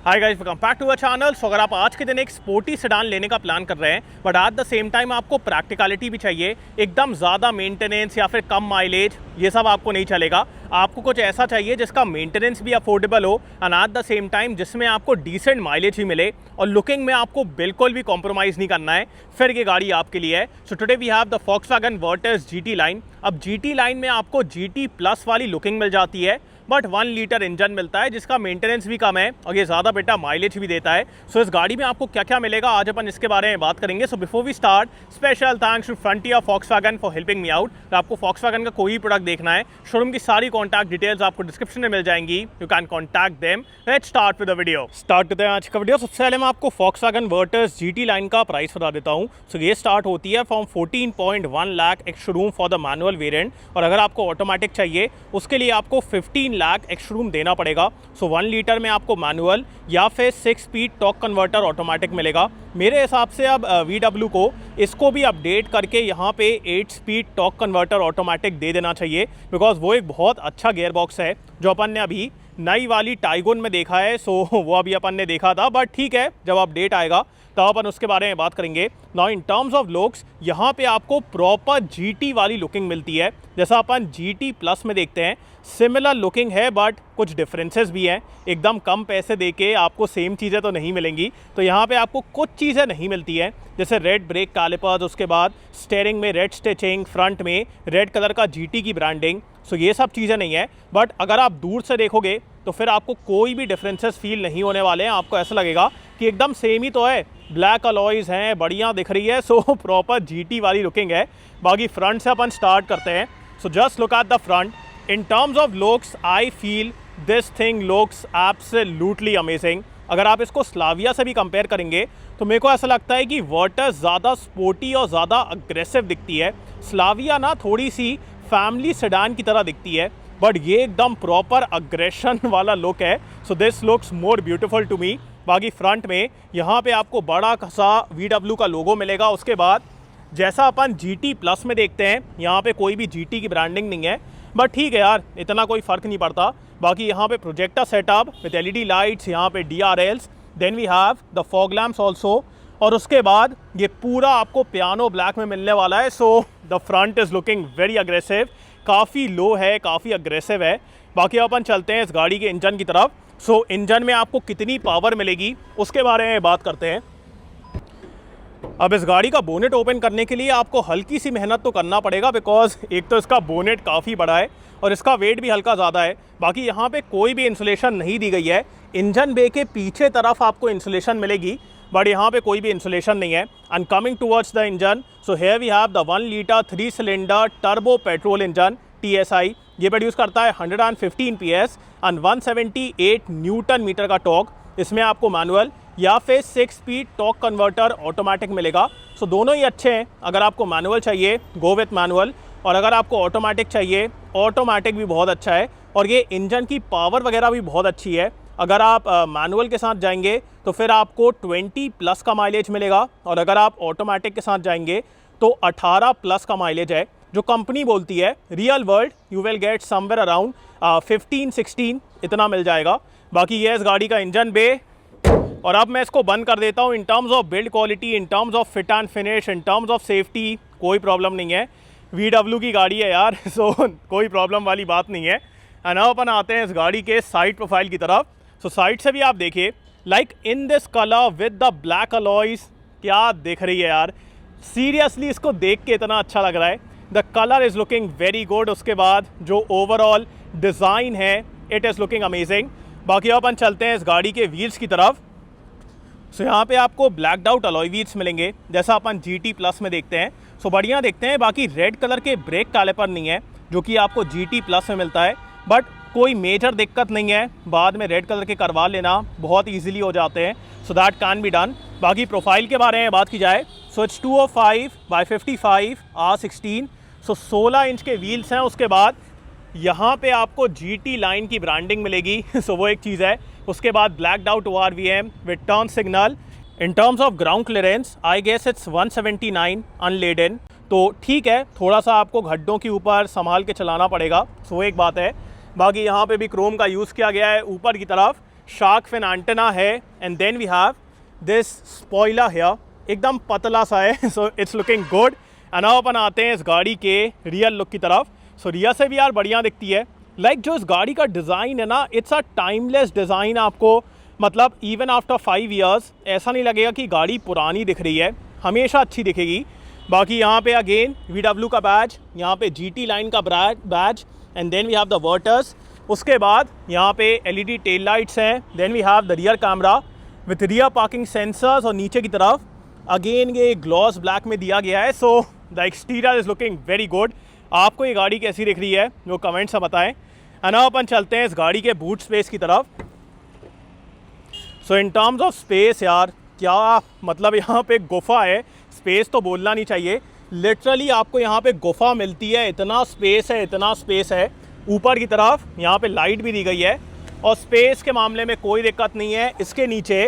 Hi guys, welcome back to our channel. So अगर आप आज के दिन एक स्पोर्टी सेडान लेने का प्लान कर रहे हैं but at the same time आपको प्रैक्टिकलिटी भी चाहिए, एकदम ज़्यादा मेंटेनेंस या फिर कम माइलेज, ये सब आपको नहीं चलेगा। आपको कुछ ऐसा चाहिए जिसका मेंटेनेंस भी अफोर्डेबल हो and at the same time जिसमें आपको डिसेंट माइलेज ही मिले और लुकिंग में आपको बिल्कुल भी कॉम्प्रोमाइज़ नहीं करना है, फिर ये गाड़ी आपके लिए है। So today we have the Volkswagen Virtus GT line. अब GT लाइन में आपको GT प्लस वाली लुकिंग मिल जाती है बट 1 लीटर इंजन मिलता है जिसका मेंटेनेंस भी कम है और ये ज़्यादा बेटा माइलेज भी देता है। सो इस गाड़ी में आपको क्या क्या मिलेगा आज अपन इसके बारे में बात करेंगे। So before we start, special thanks to Frontier Volkswagen for helping me out. तो आपको Volkswagen का कोई प्रोडक्ट देखना है, शोरूम की सारी कॉन्टैक्ट डिटेल्स आपको डिस्क्रिप्शन में मिल जाएंगी, you can contact them. Let's start with the video. Start करते हैं आज का वीडियो। सबसे पहले मैं आपको Volkswagen Virtus GT लाइन का प्राइस बता देता हूँ। सो ये स्टार्ट होती है from 14.1 lakh ex showroom for the manual variant, और अगर आपको ऑटोमेटिक चाहिए उसके लिए आपको 15 लाख एक्स शोरूम देना पड़ेगा। सो 1 लीटर में आपको मैनुअल या फिर 6 स्पीड टॉर्क कन्वर्टर ऑटोमेटिक मिलेगा। मेरे हिसाब से अब VW को इसको भी अपडेट करके यहाँ पे 8 स्पीड टॉर्क कन्वर्टर ऑटोमेटिक दे देना चाहिए, बिकॉज वो एक बहुत अच्छा गियर बॉक्स है जो अपन ने अभी नई वाली टाइगोन में देखा है। सो वो अभी अपन ने देखा था, बट ठीक है, जब अपडेट आएगा तब अपन उसके बारे में बात करेंगे। Now in terms of looks, यहाँ पे आपको प्रॉपर GT वाली लुकिंग मिलती है, जैसा अपन GT प्लस में देखते हैं। सिमिलर लुकिंग है बट कुछ डिफरेंसेस भी हैं। एकदम कम पैसे देके आपको सेम चीज़ें तो नहीं मिलेंगी, तो यहाँ पे आपको कुछ चीज़ें नहीं मिलती हैं, जैसे रेड ब्रेक कैलिपर्स, उसके बाद स्टीयरिंग में रेड स्टिचिंग, फ्रंट में रेड कलर का GT की ब्रांडिंग। सो ये सब चीज़ें नहीं है, बट अगर आप दूर से देखोगे तो फिर आपको कोई भी डिफरेंसेस फील नहीं होने वाले हैं। आपको ऐसा लगेगा कि एकदम सेम ही तो है, ब्लैक अलॉयज़ हैं, बढ़िया दिख रही है। सो प्रॉपर GT वाली लुकिंग है। बाकी फ्रंट से अपन स्टार्ट करते हैं। So just look at the front. In terms of looks I feel this thing looks absolutely amazing. अगर आप इसको स्लाविया से भी कंपेयर करेंगे तो मेरे को ऐसा लगता है कि वर्टस ज़्यादा स्पोर्टी और ज़्यादा अग्रेसिव दिखती है। स्लाविया ना थोड़ी सी फैमिली सेडान की तरह दिखती है, बट ये एकदम प्रॉपर अग्रेशन वाला लुक है। So this looks more beautiful to me. बाकी फ्रंट में यहाँ पे आपको बड़ा सा VW का लोगो मिलेगा। उसके बाद जैसा अपन GT प्लस में देखते हैं, यहाँ पे कोई भी GT की ब्रांडिंग नहीं है, बट ठीक है यार, इतना कोई फ़र्क नहीं पड़ता। बाकी यहाँ पे projector setup with LED lights, यहाँ पे DRLs, then we have the fog lamps also, और उसके बाद ये पूरा आपको पियानो ब्लैक में मिलने वाला है। So the front is looking very aggressive, काफ़ी लो है, काफ़ी अग्रेसिव है। बाकी अपन चलते हैं इस गाड़ी के इंजन की तरफ। सो इंजन में आपको कितनी पावर मिलेगी उसके बारे में बात करते हैं। अब इस गाड़ी का बोनेट ओपन करने के लिए आपको हल्की सी मेहनत तो करना पड़ेगा, बिकॉज एक तो इसका बोनेट काफ़ी बड़ा है और इसका वेट भी हल्का ज़्यादा है। बाकी यहाँ पे कोई भी इंसुलेशन नहीं दी गई है। इंजन बे के पीछे तरफ आपको इंसुलेशन मिलेगी, बट यहाँ पे कोई भी इंसुलेशन नहीं है। And coming towards the engine, so here we have the 1 litre 3 cylinder turbo petrol engine TSI। ये प्रोड्यूस करता है 115 PS एंड 178 न्यूटन मीटर का टॉर्क। इसमें आपको मैनुअल या फिर 6 स्पीड टॉर्क कन्वर्टर ऑटोमेटिक मिलेगा। सो दोनों ही अच्छे हैं। अगर आपको मैनुअल चाहिए गो विथ मैनुअल, और अगर आपको ऑटोमेटिक चाहिए ऑटोमेटिक भी बहुत अच्छा है। और ये इंजन की पावर वगैरह भी बहुत अच्छी है। अगर आप मैनुअल के साथ जाएंगे तो फिर आपको 20 प्लस का माइलेज मिलेगा, और अगर आप ऑटोमेटिक के साथ जाएंगे तो 18 प्लस का माइलेज है जो कंपनी बोलती है। Real world you will get somewhere around 15-16 इतना मिल जाएगा। बाकी ये इस गाड़ी का इंजन बे, और अब मैं इसको बंद कर देता हूँ। इन terms of build quality, in terms of fit and finish, in terms of safety कोई प्रॉब्लम नहीं है। VW की गाड़ी है यार, सो कोई प्रॉब्लम वाली बात नहीं है। एंड अब अपन आते हैं इस गाड़ी के साइड प्रोफाइल की तरफ। सो साइड से भी आप देखिए, like in this colour with the black alloys, क्या दिख रही है यार। सीरियसली इसको देख के इतना अच्छा लग रहा है। The colour is looking very good. उसके बाद जो ओवरऑल डिज़ाइन है इट इज़ लुकिंग अमेजिंग। बाकी अपन चलते हैं इस गाड़ी के व्हील्स की तरफ। सो यहाँ पे आपको ब्लैक्ड आउट अलॉय व्हील्स मिलेंगे, जैसा अपन GT प्लस में देखते हैं। सो बढ़िया देखते हैं। बाकी रेड कलर के ब्रेक कैलिपर नहीं है जो कि आपको GT प्लस में मिलता है, बट कोई मेजर दिक्कत नहीं है। बाद में रेड कलर के करवा लेना बहुत ईजिली हो जाते हैं। So that can be done. बाकी प्रोफाइल के बारे में बात की जाए, so it's 205/55 R16। So 16 inch के व्हील्स हैं। उसके बाद यहाँ पे आपको GT लाइन की ब्रांडिंग मिलेगी। सो वो एक चीज़ है। उसके बाद blacked out ORVM with turn signal. In terms of ground clearance I guess it's 179 unladen, तो ठीक है, थोड़ा सा आपको गड्ढों के ऊपर संभाल के चलाना पड़ेगा। सो एक बात है। बाकी यहाँ पे भी क्रोम का यूज़ किया गया है ऊपर की तरफ। शार्क फिन एंटेना है, and then we have this spoiler here, एकदम पतला सा है, so it's looking good. And अब अपन आते हैं इस गाड़ी के रियल लुक की तरफ। सो रियर से भी यार बढ़िया दिखती है। लाइक जो इस गाड़ी का डिज़ाइन है ना, इट्स अ टाइमलेस डिज़ाइन। आपको मतलब इवन आफ्टर 5 इयर्स ऐसा नहीं लगेगा कि गाड़ी पुरानी दिख रही है, हमेशा अच्छी दिखेगी। बाकी यहाँ पे अगेन VW का बैज, यहाँ पे GT लाइन का badge, and then we have the वर्टर्स। उसके बाद यहाँ पे LED टेल लाइट्स हैं, then we have the rear camera with rear parking sensors, और नीचे की तरफ अगेन ये ग्लॉस ब्लैक में दिया गया है। So the exterior is looking very good. आपको ये गाड़ी कैसी दिख रही है वो कमेंट्स में बताएं। एंड अब अपन चलते हैं इस गाड़ी के बूट स्पेस की तरफ। सो इन टर्म्स ऑफ स्पेस यार, क्या मतलब यहाँ पे गुफा है, स्पेस तो बोलना नहीं चाहिए, लिटरली आपको यहाँ पे गुफा मिलती है। इतना स्पेस है, इतना स्पेस है। ऊपर की तरफ यहाँ पे लाइट भी दी गई है, और स्पेस के मामले में कोई दिक्कत नहीं है। इसके नीचे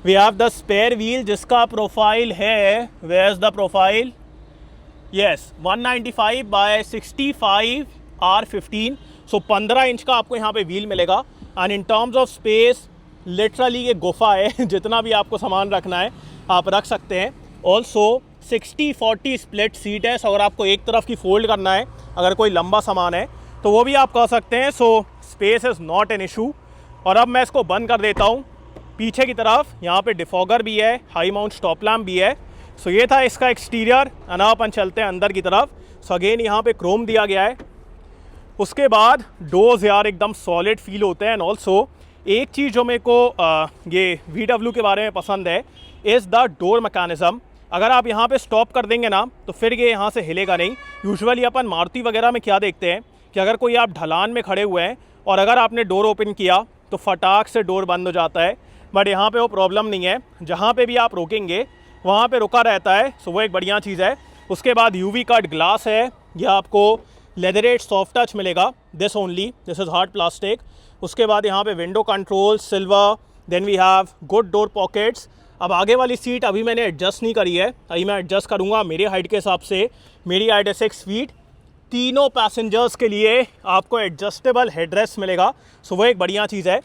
we have the spare wheel, जिसका प्रोफाइल है, where is the profile, yes 195 by 65 R15। So 15 inch का आपको यहाँ पे व्हील मिलेगा। And in terms of space literally ये गुफा है, जितना भी आपको सामान रखना है आप रख सकते हैं। ऑल्सो 60-40 स्प्लिट सीट है, सो अगर आपको एक तरफ की फोल्ड करना है, अगर कोई लंबा सामान है तो वो भी आप कर सकते हैं। So space is not an issue. और अब मैं इसको बंद कर देता हूँ। पीछे की तरफ यहाँ पे डिफॉगर भी है, हाई माउंट स्टॉप लैम्प भी है। सो ये था इसका एक्सटीरियर। एंड अब अपन चलते हैं अंदर की तरफ। सो अगेन यहाँ पे क्रोम दिया गया है। उसके बाद डोर्स यार एकदम सॉलिड फील होते हैं। एंड ऑल्सो एक चीज़ जो मेरे को ये VW के बारे में पसंद है, इज़ द डोर मैकेनिज़्म। अगर आप यहाँ पे स्टॉप कर देंगे ना तो फिर ये यहाँ से हिलेगा नहीं। यूजुअली अपन मारुति वगैरह में क्या देखते हैं कि अगर कोई आप ढलान में खड़े हुए हैं और अगर आपने डोर ओपन किया तो फटाक से डोर बंद हो जाता है, बट यहाँ पे वो प्रॉब्लम नहीं है। जहाँ पे भी आप रोकेंगे वहाँ पे रुका रहता है। सो वो एक बढ़िया चीज़ है। उसके बाद UV कट ग्लास है, यह आपको लेदरेट सॉफ्ट टच मिलेगा, this only, this is hard plastic. उसके बाद यहाँ पे window control silver, then we have good door pockets. अब आगे वाली सीट अभी मैंने एडजस्ट नहीं करी है, अभी मैं एडजस्ट करूँगा मेरी हाइट के हिसाब से। मेरी हाइट है 6 फीट। तीनों पैसेंजर्स के लिए आपको एडजस्टेबल हेडरेस्ट मिलेगा, सो वो एक बढ़िया चीज़ है।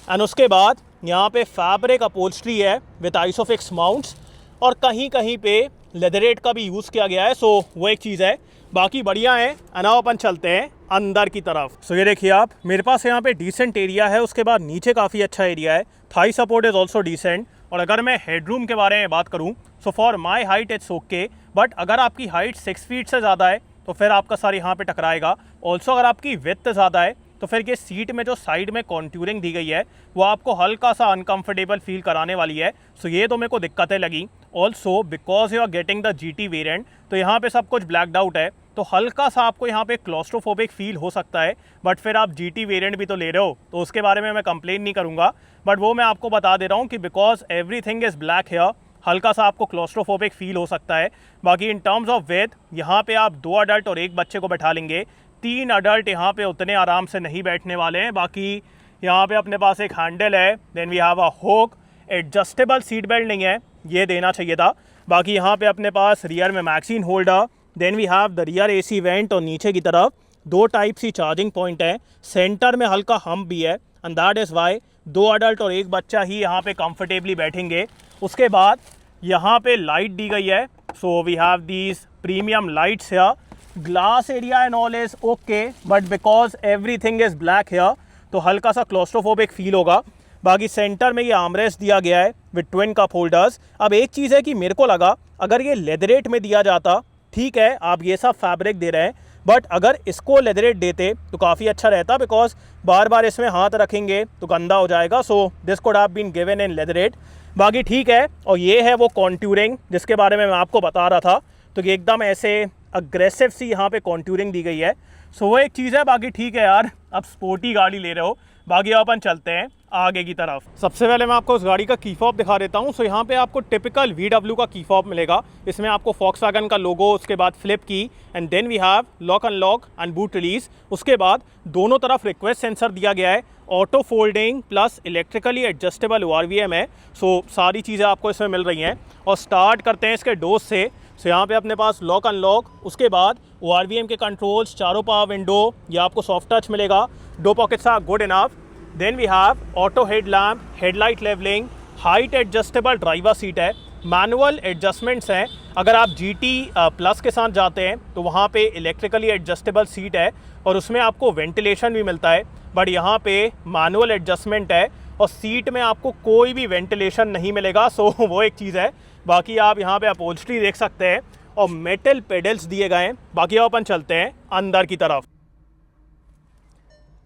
एंड उसके बाद यहाँ पे फैब्रिक अपहोल्स्ट्री है विद आइसोफिक्स माउंट्स, और कहीं कहीं पे लेदरेट का भी यूज़ किया गया है, सो वो एक चीज़ है। बाकी बढ़िया है। अनाव अपन चलते हैं अंदर की तरफ। सो ये देखिए आप, मेरे पास यहाँ पे डिसेंट एरिया है। उसके बाद नीचे काफ़ी अच्छा एरिया है। Thigh support is also decent. और अगर मैं हेडरूम के बारे में बात करूँ, so for my height it's okay, but अगर आपकी हाइट 6 फीट से ज़्यादा है तो फिर आपका सर यहाँ पे टकराएगा। ऑल्सो अगर आपकी विड्थ ज़्यादा है तो फिर ये सीट में जो साइड में कॉन्टूरिंग दी गई है वो आपको हल्का सा अनकंफर्टेबल फील कराने वाली है। सो ये तो मेरे को दिक्कतें लगी। Also because you are getting the GT variant, तो यहाँ पे सब कुछ ब्लैकड आउट है, तो हल्का सा आपको यहाँ पे क्लॉस्ट्रोफोबिक फील हो सकता है। बट फिर आप GT वेरिएंट भी तो ले रहे हो, तो उसके बारे में मैं कंप्लेन नहीं करूँगा, बट वो मैं आपको बता दे रहा हूँ कि because everything is black here, हल्का सा आपको क्लॉस्ट्रोफोबिक फील हो सकता है। बाकी इन टर्म्स ऑफ विड्थ, यहाँ पे आप 2 अडल्ट और 1 बच्चे को बैठा लेंगे। 3 अडल्ट यहाँ पे उतने आराम से नहीं बैठने वाले हैं। बाकी यहाँ पे अपने पास एक हैंडल है, then we have a hook. Adjustable seat belt नहीं है, ये देना चाहिए था। बाकी यहाँ पे अपने पास रियर में magazine holder, then we have the rear AC vent, और नीचे की तरफ 2 टाइप सी चार्जिंग पॉइंट है। सेंटर में हल्का हम्प भी है, and that is why 2 adult और 1 बच्चा ही यहाँ पे कंफर्टेबली बैठेंगे। उसके बाद यहाँ पे लाइट दी गई है, so we have these premium lights here. Glass area and all is okay, but because everything is black here तो हल्का सा क्लॉस्ट्रोफोबिक फील होगा। बाकी सेंटर में ये आर्मरेस्ट दिया गया है विद ट्विन कप होल्डर्स। अब एक चीज़ है कि मेरे को लगा अगर ये लेदरेट में दिया जाता, ठीक है आप ये सब फैब्रिक दे रहे हैं, बट अगर इसको लेदरेट देते तो काफ़ी अच्छा रहता, बिकॉज बार बार इसमें हाथ रखेंगे तो गंदा हो जाएगा। So this could have been given in leatherette. बाकी ठीक है। और ये है वो कॉन्टूरिंग जिसके बारे में मैं आपको बता रहा था, तो ये एकदम ऐसे अग्रेसिव सी यहाँ पे कॉन्टूरिंग दी गई है। सो वो एक चीज़ है। बाकी ठीक है यार, अब स्पोर्टी गाड़ी ले रहे हो। बाकी अपन चलते हैं आगे की तरफ। सबसे पहले मैं आपको उस गाड़ी का की फॉब दिखा देता हूँ। सो यहाँ पे आपको टिपिकल VW का की फॉब मिलेगा। इसमें आपको फॉक्सवैगन का लोगो, उसके बाद फ्लिप की, and then we have lock unlock and boot release. उसके बाद दोनों तरफ रिक्वेस्ट सेंसर दिया गया है, auto folding plus electrically adjustable ORVM है। सो सारी चीज़ें आपको इसमें मिल रही हैं। और स्टार्ट करते हैं इसके डोज से। सो यहाँ पे अपने पास लॉक अनलॉक, उसके बाद ORVM के कंट्रोल्स, चारों पावर विंडो, ये आपको सॉफ्ट टच मिलेगा। 2 pockets are good enough. Then we have auto headlamp, headlight levelling, height adjustable driver seat है, मैनुअल एडजस्टमेंट्स हैं। अगर आप GT प्लस के साथ जाते हैं तो वहाँ पे इलेक्ट्रिकली एडजस्टेबल सीट है और उसमें आपको वेंटिलेशन भी मिलता है, बट यहाँ पे मैनुअल एडजस्टमेंट है और सीट में आपको कोई भी वेंटिलेशन नहीं मिलेगा। सो वो एक चीज़ है। बाकी आप यहाँ पे अपहोल्स्ट्री देख सकते हैं और मेटल पेडल्स दिए गए हैं। बाकी आप अपन चलते हैं अंदर की तरफ।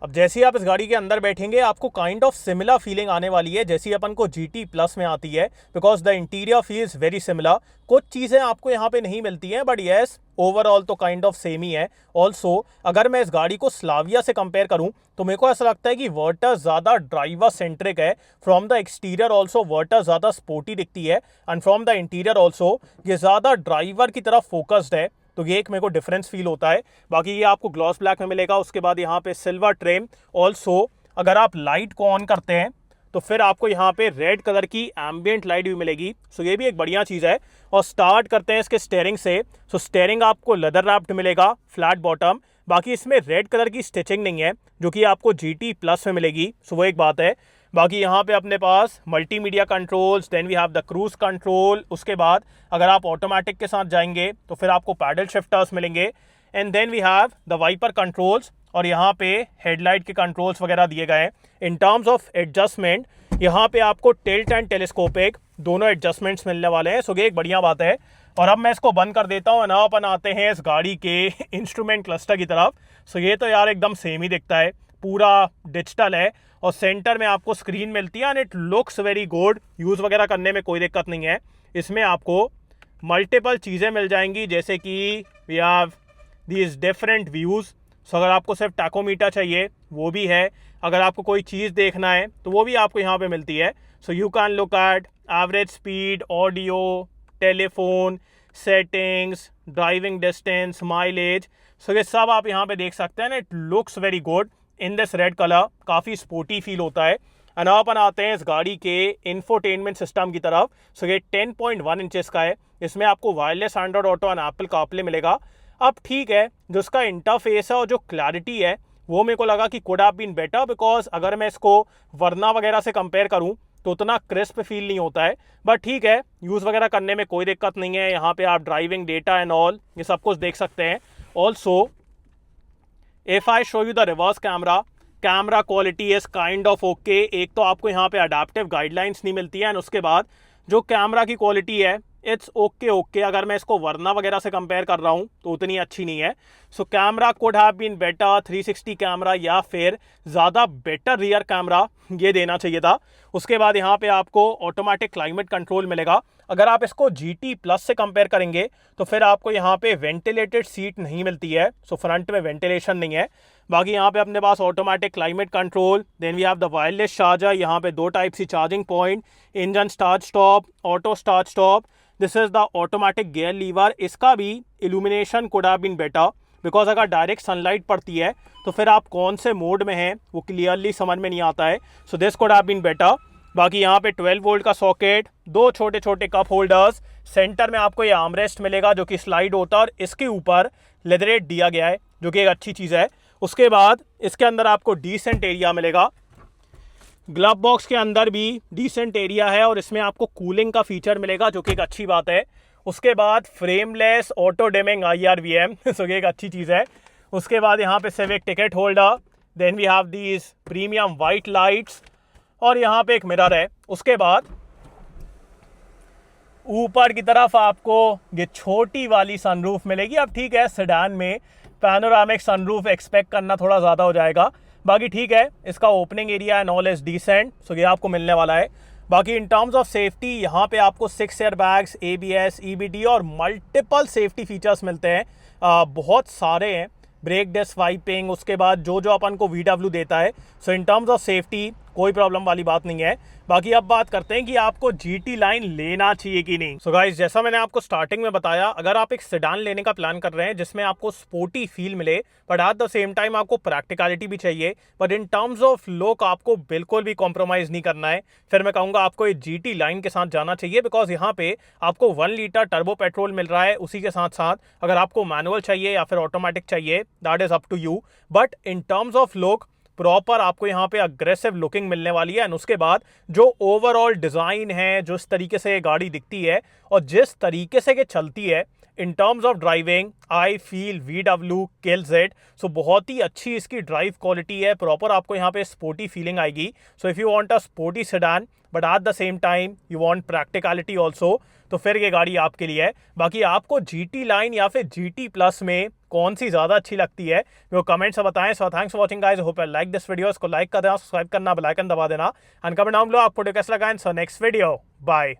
अब जैसे ही आप इस गाड़ी के अंदर बैठेंगे आपको काइंड ऑफ सिमिलर फीलिंग आने वाली है जैसी अपन को GT प्लस में आती है, because the interior feels very similar. कुछ चीज़ें आपको यहाँ पे नहीं मिलती हैं, बट येस ओवरऑल तो काइंड ऑफ सेम ही है। ऑल्सो अगर मैं इस गाड़ी को स्लाविया से कंपेयर करूँ तो मेरे को ऐसा लगता है कि वर्टस ज़्यादा ड्राइवर सेंट्रिक है। From the exterior also Virtus ज़्यादा स्पोर्टी दिखती है and from the interior also ये ज़्यादा ड्राइवर की तरफ फोकस्ड है। तो ये एक मेरे को डिफरेंस फील होता है। बाकी ये आपको ग्लॉस ब्लैक में मिलेगा। उसके बाद यहाँ पे सिल्वर ट्रिम। ऑल्सो अगर आप लाइट को ऑन करते हैं तो फिर आपको यहाँ पे रेड कलर की एम्बियंट लाइट भी मिलेगी। सो ये भी एक बढ़िया चीज़ है। और स्टार्ट करते हैं इसके स्टेयरिंग से। सो स्टेयरिंग आपको लेदर रैप्ड मिलेगा, फ्लैट बॉटम। बाकी इसमें रेड कलर की स्टिचिंग नहीं है जो कि आपको GT प्लस में मिलेगी। सो वो एक बात है। बाकी यहाँ पे अपने पास multimedia controls, then we have the cruise control. उसके बाद अगर आप ऑटोमेटिक के साथ जाएंगे तो फिर आपको पैडल शिफ्टर्स मिलेंगे and then we have the wiper controls और यहाँ पे हेडलाइट के कंट्रोल्स वगैरह दिए गए हैं। इन टर्म्स ऑफ एडजस्टमेंट यहाँ पे आपको टिल्ट एंड टेलीस्कोपिक दोनों एडजस्टमेंट्स मिलने वाले हैं। सो ये एक बढ़िया बात है। और अब मैं इसको बंद कर देता हूँ। ना अपन आते हैं इस गाड़ी के इंस्ट्रूमेंट क्लस्टर की तरफ। सो ये तो यार एकदम सेम ही दिखता है, पूरा डिजिटल है और सेंटर में आपको स्क्रीन मिलती है and it looks very good. Use वगैरह करने में कोई दिक्कत नहीं है। इसमें आपको मल्टीपल चीज़ें मिल जाएंगी जैसे कि we have these different views. So अगर आपको सिर्फ टैकोमीटर चाहिए वो भी है, अगर आपको कोई चीज़ देखना है तो वो भी आपको यहाँ पे मिलती है। So you can look at average speed, audio, telephone, settings, driving distance, mileage. So ये सब आप यहाँ पे देख सकते हैं। It looks very good in this red colour, काफ़ी स्पोर्टी फील होता है। एंड अपन आते हैं इस गाड़ी के इंफोटेनमेंट सिस्टम की तरफ। सो ये 10.1 इंचेस का है। इसमें आपको wireless Android auto and Apple CarPlay मिलेगा। अब ठीक है, जो उसका इंटरफेस है और जो क्लैरिटी है वो मेरे को लगा कि could have been better, because अगर मैं इसको वरना वगैरह से कंपेयर करूँ तो उतना क्रिस्प फील नहीं होता है। बट ठीक है, यूज़ वगैरह करने में कोई दिक्कत नहीं है। यहाँ पे आप ड्राइविंग डेटा एंड ऑल ये सब कुछ देख सकते हैं। Also if I show you the reverse camera quality is kind of okay. एक तो आपको यहाँ पे अडेप्टिव गाइडलाइंस नहीं मिलती है एंड उसके बाद जो कैमरा की क्वालिटी है इट्स ओके। अगर मैं इसको वरना वगैरह से कंपेयर कर रहा हूँ तो उतनी अच्छी नहीं है। So camera could have been better, 360 camera या फिर ज़्यादा बेटर रियर कैमरा ये देना चाहिए था। उसके बाद यहाँ पे आपको ऑटोमेटिक क्लाइमेट कंट्रोल मिलेगा। अगर आप इसको GT प्लस से कंपेयर करेंगे तो फिर आपको यहाँ पे वेंटिलेटेड सीट नहीं मिलती है। सो फ्रंट में वेंटिलेशन नहीं है। बाकी यहाँ पे अपने पास automatic climate control, then we have the wireless charger. यहाँ पे 2 type C charging point, engine start stop, auto start stop. This is the automatic gear lever. इसका भी illumination could have been better, because अगर direct sunlight पड़ती है तो फिर आप कौन से मोड में हैं वो क्लियरली समझ में नहीं आता है। So this could have been better. बाकी यहाँ पे 12 वोल्ट का सॉकेट, 2 छोटे छोटे कप होल्डर्स, सेंटर में आपको ये आर्मरेस्ट मिलेगा जो कि स्लाइड होता है और इसके ऊपर लेदरेट दिया गया है जो कि एक अच्छी चीज़ है। उसके बाद इसके अंदर आपको डिसेंट एरिया मिलेगा। ग्लव बॉक्स के अंदर भी डिसेंट एरिया है और इसमें आपको कूलिंग का फीचर मिलेगा जो कि एक अच्छी बात है। उसके बाद frameless auto dimming IRVM so ये एक अच्छी चीज़ है। उसके बाद यहाँ पे civic ticket holder, then we have these premium white lights और यहाँ पे एक मिरर है। उसके बाद ऊपर की तरफ आपको ये छोटी वाली सनरूफ मिलेगी। अब ठीक है, सेडान में पैनोरामिक सनरूफ एक्सपेक्ट करना थोड़ा ज़्यादा हो जाएगा। बाकी ठीक है, इसका opening area and all is decent, so ये आपको मिलने वाला है। बाकी इन टर्म्स ऑफ सेफ्टी यहाँ पे आपको 6 एयर बैग्स, ABS, EBD और मल्टीपल सेफ्टी फीचर्स मिलते हैं। बहुत सारे हैं, ब्रेक डिस्क वाइपिंग, उसके बाद जो अपन को VW देता है। सो इन टर्म्स ऑफ सेफ्टी कोई प्रॉब्लम वाली बात नहीं है। बाकी अब बात करते हैं कि आपको GT लाइन लेना चाहिए कि नहीं। सो गाइस, जैसा मैंने आपको स्टार्टिंग में बताया, अगर आप एक सेडान लेने का प्लान कर रहे हैं जिसमें आपको स्पोर्टी फील मिले but at the same time आपको प्रैक्टिकलिटी भी चाहिए, but in terms of look आपको बिल्कुल भी कॉम्प्रोमाइज़ नहीं करना है, फिर मैं कहूँगा आपको ये GT लाइन के साथ जाना चाहिए। बिकॉज यहाँ पे आपको 1 लीटर टर्बो पेट्रोल मिल रहा है, उसी के साथ साथ अगर आपको मैनुअल चाहिए या फिर ऑटोमेटिक चाहिए that is up to you. But in terms of look proper आपको यहाँ पे अग्रेसिव लुकिंग मिलने वाली है। एंड उसके बाद जो ओवरऑल डिज़ाइन है, जो इस तरीके से ये गाड़ी दिखती है और जिस तरीके से ये चलती है, in terms of driving I feel VW kills it. सो बहुत ही अच्छी इसकी ड्राइव क्वालिटी है, प्रॉपर आपको यहाँ पे स्पोर्टी फीलिंग आएगी। So if you want a sporty sedan but at the same time you want practicality also, तो फिर ये गाड़ी आपके लिए है। बाकी आपको GT लाइन या फिर GT प्लस में कौन सी ज़्यादा अच्छी लगती है वो कमेंट से बताएं। So thanks for watching guys, hope you like this video. इसको लाइक कर देना, सब्सक्राइब करना, बेल आइकन दबा देना एंड कमेंट डाउन बिलो आपको कैसा लगा। So next video, bye.